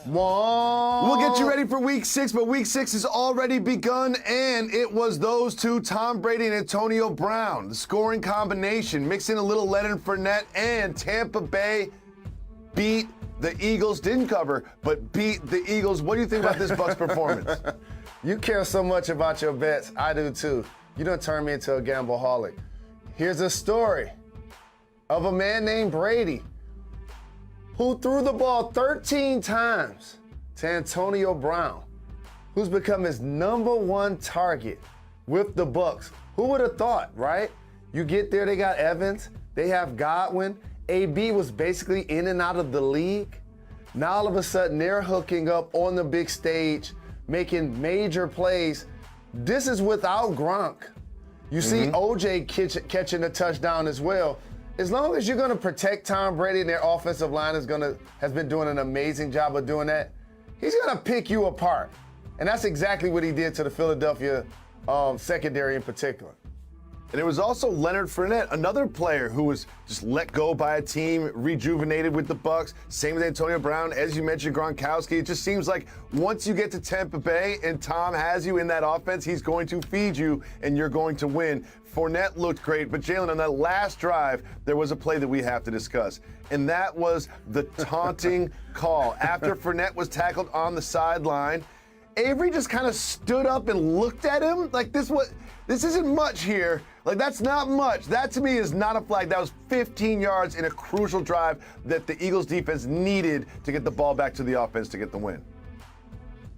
We'll get you ready for Week 6, but Week 6 has already begun, and it was those two, Tom Brady and Antonio Brown. The scoring combination, mixing a little Leonard Fournette, and Tampa Bay beat the Eagles. Didn't cover, but beat the Eagles. What do you think about this Bucs performance? You care so much about your bets. I do too. You done turned me into a gambleaholic. Here's a story of a man named Brady who threw the ball 13 times to Antonio Brown, who's become his #1 target with the Bucs. Who would have thought, right? You get there, they got Evans, they have Godwin. AB was basically in and out of the league. Now all of a sudden they're hooking up on the big stage, making major plays. This is without Gronk. You see OJ catching a touchdown as well. As long as you're going to protect Tom Brady and their offensive line has been doing an amazing job of doing that, he's going to pick you apart. And that's exactly what he did to the Philadelphia secondary in particular. And it was also Leonard Fournette, another player who was just let go by a team, rejuvenated with the Bucs. Same with Antonio Brown. As you mentioned, Gronkowski. It just seems like once you get to Tampa Bay and Tom has you in that offense, he's going to feed you and you're going to win. Fournette looked great, but Jalen, on that last drive, there was a play that we have to discuss, and that was the taunting call. After Fournette was tackled on the sideline, Avery just kind of stood up and looked at him like this isn't much here. Like, that's not much. That, to me, is not a flag. That was 15 yards in a crucial drive that the Eagles defense needed to get the ball back to the offense to get the win.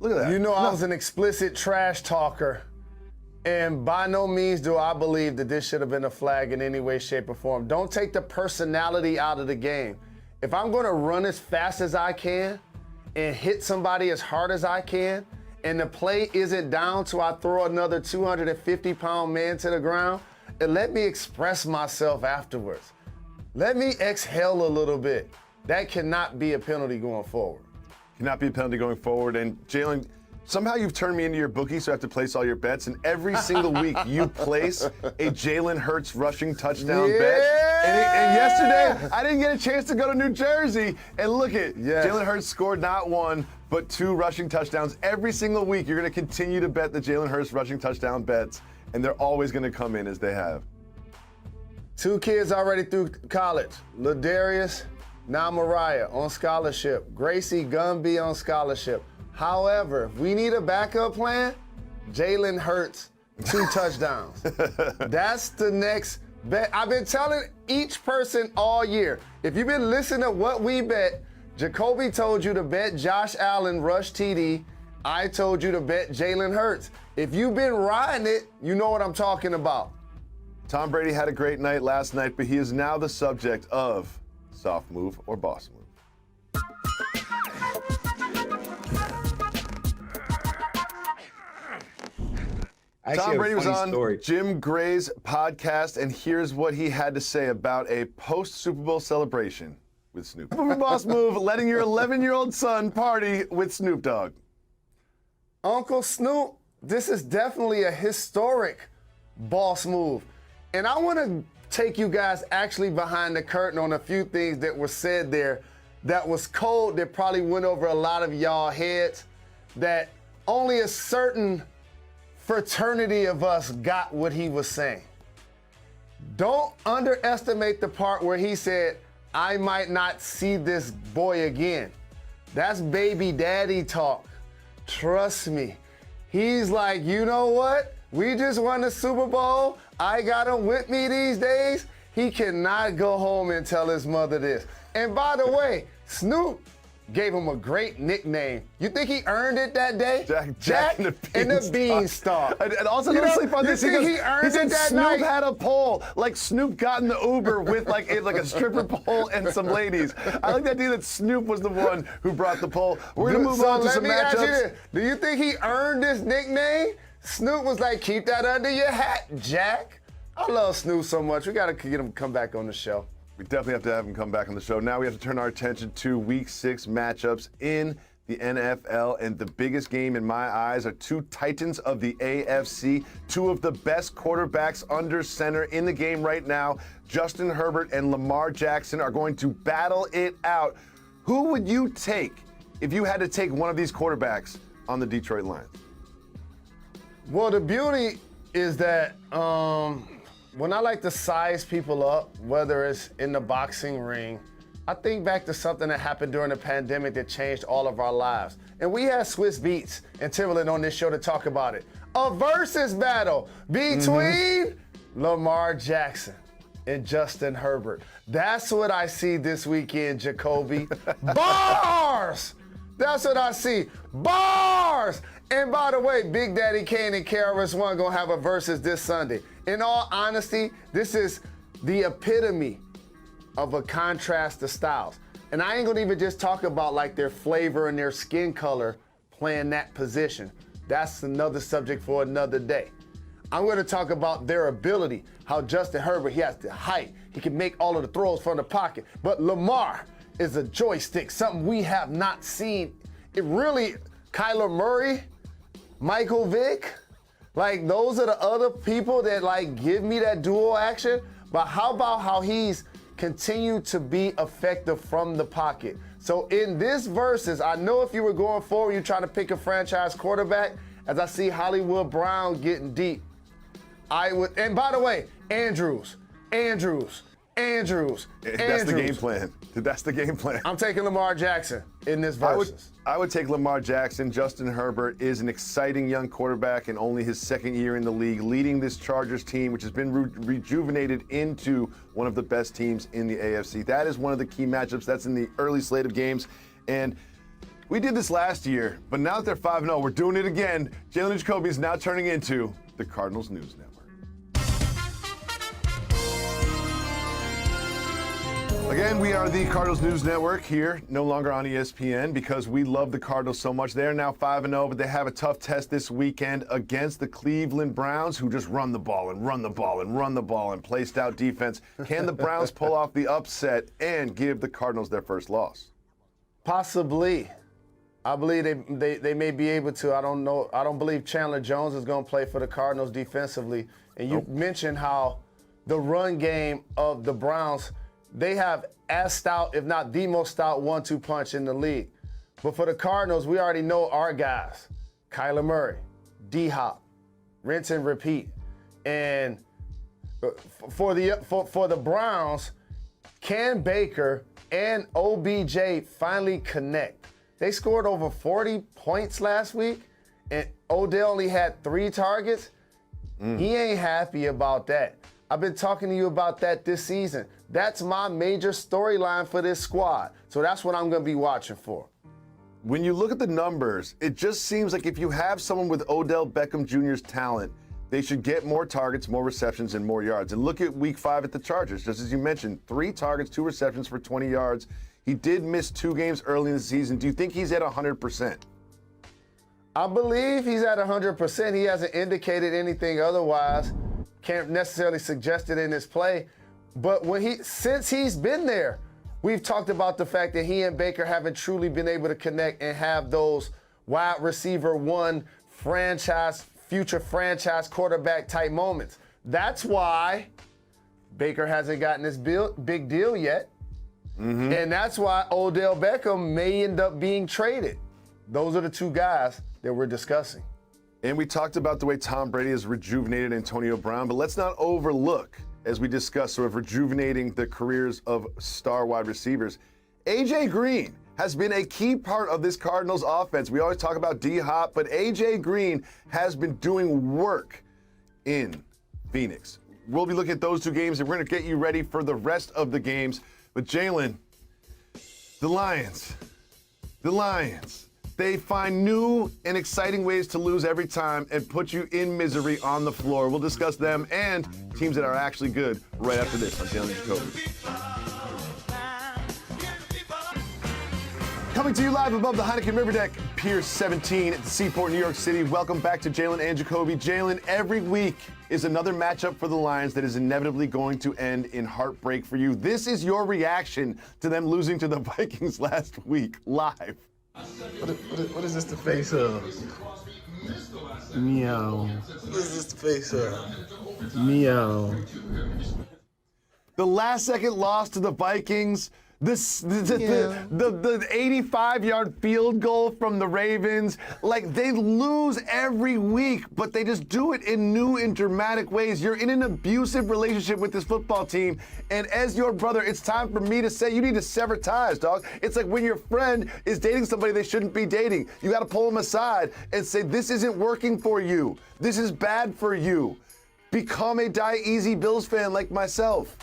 Look at that. You know, I was an explicit trash talker, and by no means do I believe that this should have been a flag in any way, shape, or form. Don't take the personality out of the game. If I'm going to run as fast as I can and hit somebody as hard as I can, and the play isn't down till I throw another 250-pound man to the ground, and let me express myself afterwards. Let me exhale a little bit. That cannot be a penalty going forward. Cannot be a penalty going forward. And Jalen, somehow you've turned me into your bookie, so I have to place all your bets. And every single week you place a Jalen Hurts rushing touchdown bet. And yesterday, I didn't get a chance to go to New Jersey. And look at Jalen Hurts scored not one, but 2 rushing touchdowns. Every single week, you're going to continue to bet the Jalen Hurts rushing touchdown bets, and they're always going to come in as they have. 2 kids already through college. Ladarius, now Mariah on scholarship. Gracie Gumby on scholarship. However, if we need a backup plan, Jalen Hurts, 2 touchdowns. That's the next bet. I've been telling each person all year, if you've been listening to what we bet, Jacoby told you to bet Josh Allen rush TD. I told you to bet Jalen Hurts. If you've been riding it, you know what I'm talking about. Tom Brady had a great night last night, but he is now the subject of soft move or boss move. Tom Brady was on Jim Gray's podcast, and here's what he had to say about a post-Super Bowl celebration with Snoop. Boss move, letting your 11-year-old son party with Snoop Dogg. Uncle Snoop, this is definitely a historic boss move. And I want to take you guys actually behind the curtain on a few things that were said there that was cold, that probably went over a lot of y'all heads, that only a certain fraternity of us got what he was saying. Don't underestimate the part where he said, I might not see this boy again. That's baby daddy talk. Trust me. He's like, you know what? We just won the Super Bowl. I got him with me these days. He cannot go home and tell his mother this. And by the way, Snoop gave him a great nickname. You think he earned it that day? Jack and the Beanstalk. And also, don't sleep on this. He said Snoop night? had a pole. Like Snoop got in the Uber with like a stripper pole and some ladies. I like the idea that Snoop was the one who brought the pole. We're gonna move on to some matchups. Do you think he earned this nickname? Snoop was like, keep that under your hat, Jack. I love Snoop so much. We gotta get him to come back on the show. We definitely have to have him come back on the show. Now we have to turn our attention to Week 6 matchups in the NFL, and the biggest game in my eyes are 2 titans of the AFC, 2 of the best quarterbacks under center in the game right now. Justin Herbert and Lamar Jackson are going to battle it out. Who would you take if you had to take one of these quarterbacks on the Detroit Lions? Well, the beauty is that when I like to size people up, whether it's in the boxing ring, I think back to something that happened during the pandemic that changed all of our lives. And we had Swiss Beats and Timberland on this show to talk about it. A versus battle between Lamar Jackson and Justin Herbert. That's what I see this weekend, Jacoby. Bars! That's what I see. Bars! And by the way, Big Daddy Kane and KRS-One gonna have a versus this Sunday. In all honesty, this is the epitome of a contrast to styles. And I ain't gonna even just talk about like their flavor and their skin color playing that position. That's another subject for another day. I'm gonna talk about their ability, how Justin Herbert, he has the height, he can make all of the throws from the pocket. But Lamar is a joystick, something we have not seen. It really, Kyler Murray, Michael Vick, like those are the other people that like give me that dual action. But how about how he's continued to be effective from the pocket? So in this versus, I know if you were going forward, you're trying to pick a franchise quarterback, as I see Hollywood Brown getting deep, I would, and by the way, Andrews. That's the game plan. That's the game plan. I'm taking Lamar Jackson in this versus. I would take Lamar Jackson. Justin Herbert is an exciting young quarterback in only his second year in the league, leading this Chargers team, which has been rejuvenated into one of the best teams in the AFC. That is one of the key matchups. That's in the early slate of games. And we did this last year, but now that they're 5-0, we're doing it again. Jalen and Jacoby is now turning into the Cardinals News Network. Again, we are the Cardinals News Network here, no longer on ESPN because we love the Cardinals so much. They're now 5-0, but they have a tough test this weekend against the Cleveland Browns, who just run the ball and play stout defense. Can the Browns pull off the upset and give the Cardinals their first loss? Possibly. I believe they may be able to. I don't know. I don't believe Chandler Jones is going to play for the Cardinals defensively. And you mentioned how the run game of the Browns, they have as stout, if not the most stout 1-2 punch in the league. But for the Cardinals, we already know our guys. Kyler Murray, D-Hop, rinse and repeat. And for the Browns, can Baker and OBJ finally connect? They scored over 40 points last week, and Odell only had 3 targets. He ain't happy about that. I've been talking to you about that this season. That's my major storyline for this squad. So that's what I'm going to be watching for. When you look at the numbers, it just seems like if you have someone with Odell Beckham Jr.'s talent, they should get more targets, more receptions, and more yards. And look at week 5 at the Chargers. Just as you mentioned, 3 targets, 2 receptions for 20 yards. He did miss 2 games early in the season. Do you think he's at 100%? I believe he's at 100%. He hasn't indicated anything otherwise. Can't necessarily suggest it in his play. But since he's been there, we've talked about the fact that he and Baker haven't truly been able to connect and have those wide receiver one future franchise quarterback type moments. That's why Baker hasn't gotten this big deal yet. And that's why Odell Beckham may end up being traded. Those are the 2 guys that we're discussing. And we talked about the way Tom Brady has rejuvenated Antonio Brown, but let's not overlook, as we discussed, sort of rejuvenating the careers of star wide receivers. A.J. Green has been a key part of this Cardinals offense. We always talk about D-Hop, but A.J. Green has been doing work in Phoenix. We'll be looking at those 2 games, and we're going to get you ready for the rest of the games. But Jalen, the Lions, they find new and exciting ways to lose every time and put you in misery on the floor. We'll discuss them and teams that are actually good right after this on Jalen and Jacoby. Coming to you live above the Heineken River Deck, Pier 17 at the Seaport, New York City. Welcome back to Jalen and Jacoby. Jalen, every week is another matchup for the Lions that is inevitably going to end in heartbreak for you. This is your reaction to them losing to the Vikings last week, live. What is this the face of? Meow. What is this the face of? Meow. The last-second loss to the Vikings, The 85-yard field goal from the Ravens, like they lose every week, but they just do it in new and dramatic ways. You're in an abusive relationship with this football team, and as your brother, it's time for me to say you need to sever ties, dog. It's like when your friend is dating somebody they shouldn't be dating. You got to pull them aside and say, this isn't working for you. This is bad for you. Become a Die Easy Bills fan like myself.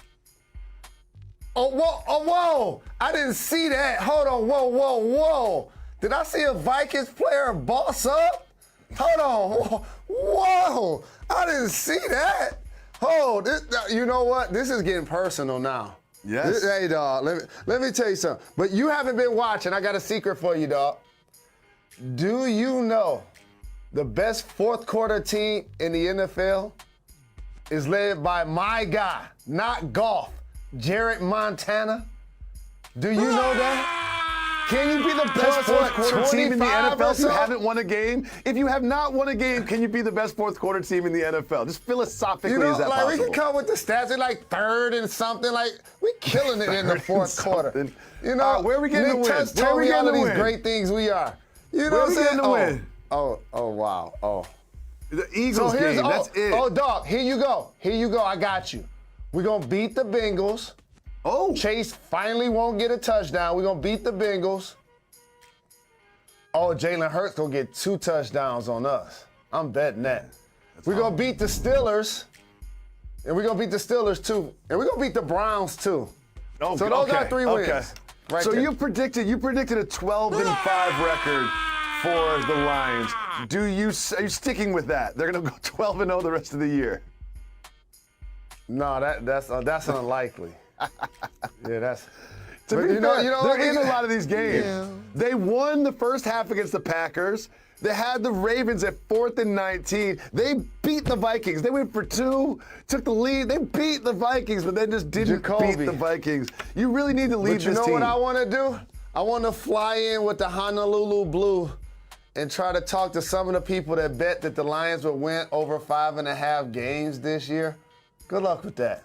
Oh, whoa. I didn't see that. Hold on, whoa. Did I see a Vikings player boss up? Hold on, whoa. I didn't see that. You know what? This is getting personal now. Yes. Hey, dog, let me tell you something. But you haven't been watching. I got a secret for you, dog. Do you know the best fourth quarter team in the NFL is led by my guy, not golf, Jared Montana? Do you know that? Can you be the best fourth quarter team in the NFL if you haven't won a game? If you have not won a game, can you be the best fourth quarter team in the NFL? Just philosophically, is that possible? We can come with the stats. They're like third and something. Like, we killing it in the fourth quarter. You know, where are we getting the win? Tuss told me all of these great things we are. You know what I'm saying? Oh, wow. The Eagles game, that's it. Oh, dog, here you go. I got you. We're going to beat the Bengals. Oh. Chase finally won't get a touchdown. We're going to beat the Bengals. Oh, Jalen Hurts going to get 2 touchdowns on us. I'm betting that. We're going to beat the Steelers. And we're going to beat the Steelers, too. And we're going to beat the Browns, too. Oh, so those are 3 wins. Okay. Right so there. you predicted a 12-5 record for the Lions. Are you sticking with that? They're going to go 12-0 the rest of the year. No, that's unlikely. Yeah, that's. To be fair, they're in a lot of these games. Yeah. They won the first half against the Packers. They had the Ravens at 4th and 19. They beat the Vikings. They went for 2, took the lead. They beat the Vikings, but then just didn't beat the Vikings. You really need to lead this team. But you know what I want to do? I want to fly in with the Honolulu Blue and try to talk to some of the people that bet that the Lions would win over 5.5 games this year. Good luck with that.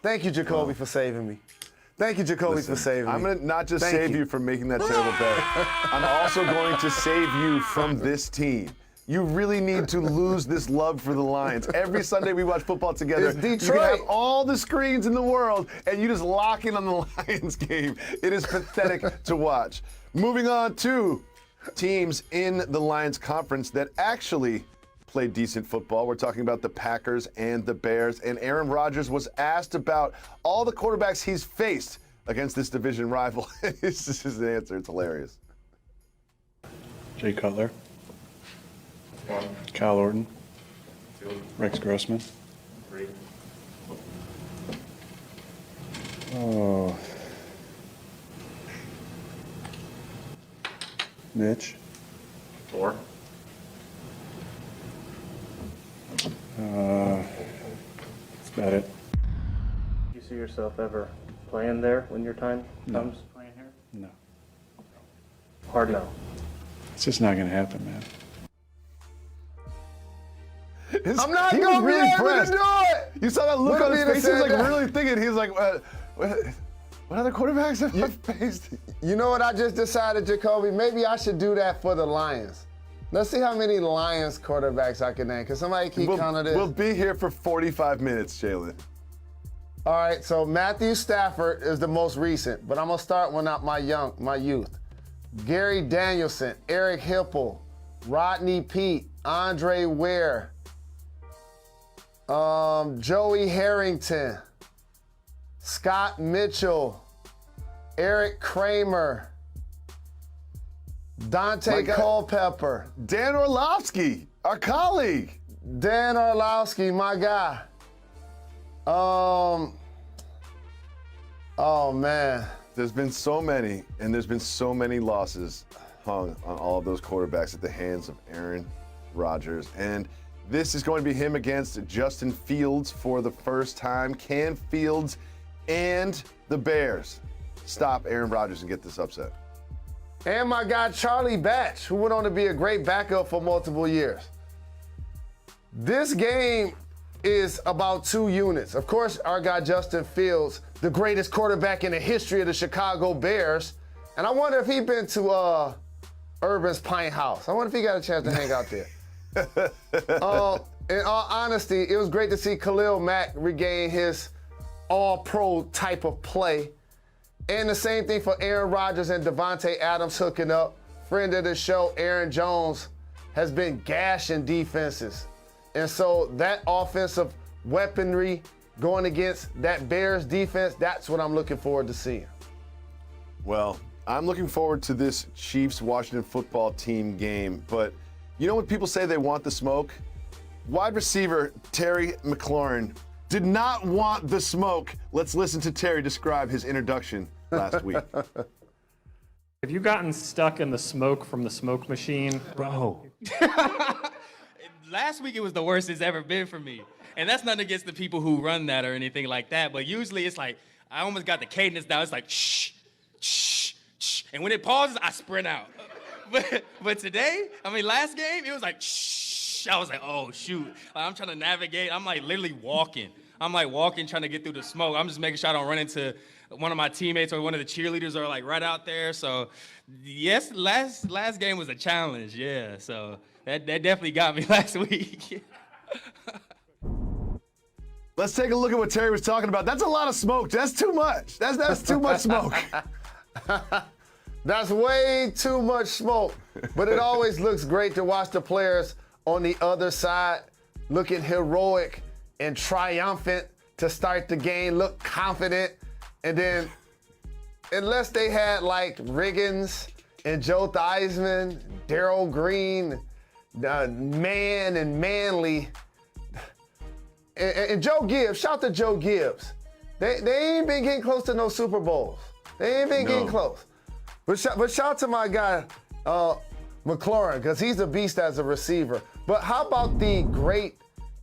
Thank you, Jacoby, for saving me. Thank you, Jacoby, for saving me. I'm going to not just save you from making that terrible bet. I'm also going to save you from this team. You really need to lose this love for the Lions. Every Sunday we watch football together. It's Detroit. You can have all the screens in the world, and you just lock in on the Lions game. It is pathetic to watch. Moving on to teams in the Lions conference that actually played decent football. We're talking about the Packers and the Bears. And Aaron Rodgers was asked about all the quarterbacks he's faced against this division rival. This is his answer. It's hilarious. Jay Cutler. Kyle Orton. Rex Grossman. Oh. Mitch. 4. That's about it. Do you see yourself ever playing there when your time comes playing here? No. Hard no. It's just not going to happen, man. I'm not going to be able to do it. You saw that look on his face. He was like really thinking. He was like, what other quarterbacks have I faced? You know what I just decided, Jacoby? Maybe I should do that for the Lions. Let's see how many Lions quarterbacks I can name. Can somebody keep count of this? We'll be here for 45 minutes, Jalen. All right, so Matthew Stafford is the most recent, but I'm going to start one out my youth. Gary Danielson, Eric Hipple, Rodney Peete, Andre Ware, Joey Harrington, Scott Mitchell, Eric Kramer, Dante Culpepper. Dan Orlovsky, our colleague. Dan Orlovsky, my guy. Oh, man. There's been so many, and there's been so many losses hung on all of those quarterbacks at the hands of Aaron Rodgers. And this is going to be him against Justin Fields for the first time. Can Fields and the Bears stop Aaron Rodgers and get this upset? And my guy Charlie Batch, who went on to be a great backup for multiple years. This game is about 2 units. Of course, our guy Justin Fields, the greatest quarterback in the history of the Chicago Bears. And I wonder if he's been to Urban's Pint House. I wonder if he got a chance to hang out there. In all honesty, it was great to see Khalil Mack regain his all-pro type of play. And the same thing for Aaron Rodgers and Devontae Adams hooking up. Friend of the show, Aaron Jones, has been gashing defenses. And so that offensive weaponry going against that Bears defense, that's what I'm looking forward to seeing. Well, I'm looking forward to this Chiefs-Washington football team game. But you know when people say they want the smoke? Wide receiver Terry McLaurin did not want the smoke. Let's listen to Terry describe his introduction last week. Have you gotten stuck in the smoke from the smoke machine? Bro. Last week it was the worst it's ever been for me. And that's nothing against the people who run that or anything like that. But usually it's like, I almost got the cadence down. It's like, shh, shh, shh. And when it pauses, I sprint out. But today, last game, it was like, shh. I was like, oh, shoot. Like, I'm trying to navigate. I'm like literally walking. I'm like walking, trying to get through the smoke. I'm just making sure I don't run into one of my teammates or one of the cheerleaders are like right out there. So yes, last game was a challenge. Yeah, so that definitely got me last week. Let's take a look at what Terry was talking about. That's a lot of smoke. That's too much. That's too much smoke. That's way too much smoke. But it always looks great to watch the players on the other side looking heroic and triumphant to start the game, look confident. And then, unless they had like Riggins and Joe Theismann, Darryl Green, Man and Manley, and Joe Gibbs, shout to Joe Gibbs. They ain't been getting close to no Super Bowls. They ain't been getting close. But shout to my guy, McLaurin, because he's a beast as a receiver. But how about the great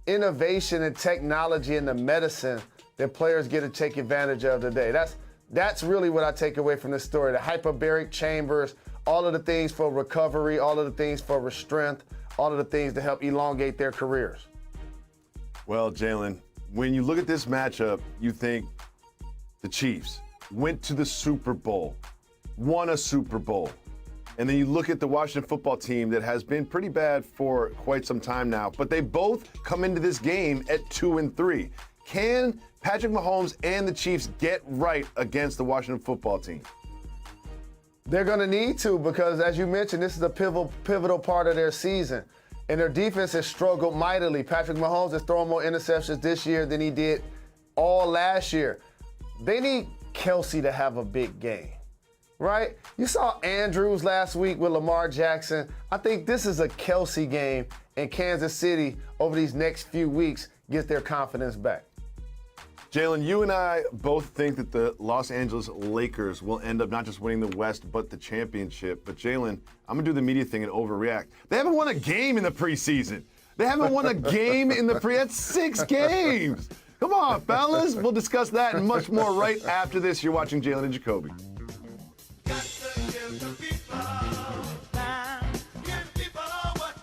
innovation and technology in the medicine that players get to take advantage of today? That's really what I take away from this story. The hyperbaric chambers, all of the things for recovery, all of the things for strength, all of the things to help elongate their careers. Well, Jalen, when you look at this matchup, you think the Chiefs went to the Super Bowl, won a Super Bowl. And then you look at the Washington football team that has been pretty bad for quite some time now, but they both come into this game at 2-3. Can Patrick Mahomes and the Chiefs get right against the Washington football team? They're going to need to because, as you mentioned, this is a pivotal part of their season. And their defense has struggled mightily. Patrick Mahomes has thrown more interceptions this year than he did all last year. They need Kelsey to have a big game. Right? You saw Andrews last week with Lamar Jackson. I think this is a Kelsey game, and Kansas City over these next few weeks gets their confidence back. Jalen, you and I both think that the Los Angeles Lakers will end up not just winning the West, but the championship. But Jalen, I'm going to do the media thing and overreact. They haven't won a game in the preseason. They haven't won a game in the That's 6 games. Come on, fellas. We'll discuss that and much more right after this. You're watching Jalen and Jacoby.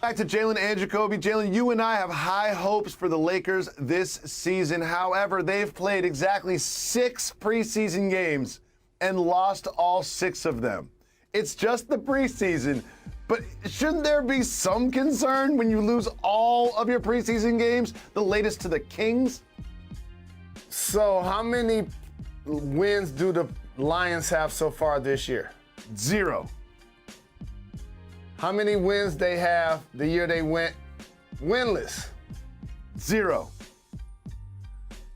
Back to Jalen and Jacoby. Jalen, you and I have high hopes for the Lakers this season. However, they've played exactly 6 preseason games and lost all 6 of them. It's just the preseason, but shouldn't there be some concern when you lose all of your preseason games, the latest to the Kings? So how many wins do the Lions have so far this year? 0. How many wins they have the year they went winless? 0.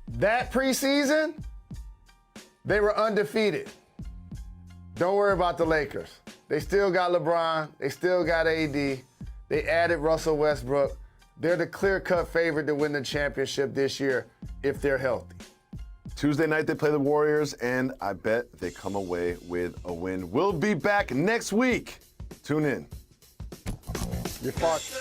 That preseason, they were undefeated. Don't worry about the Lakers. They still got LeBron. They still got AD. They added Russell Westbrook. They're the clear-cut favorite to win the championship this year if they're healthy. Tuesday night they play the Warriors, and I bet they come away with a win. We'll be back next week. Tune in. You're fucked.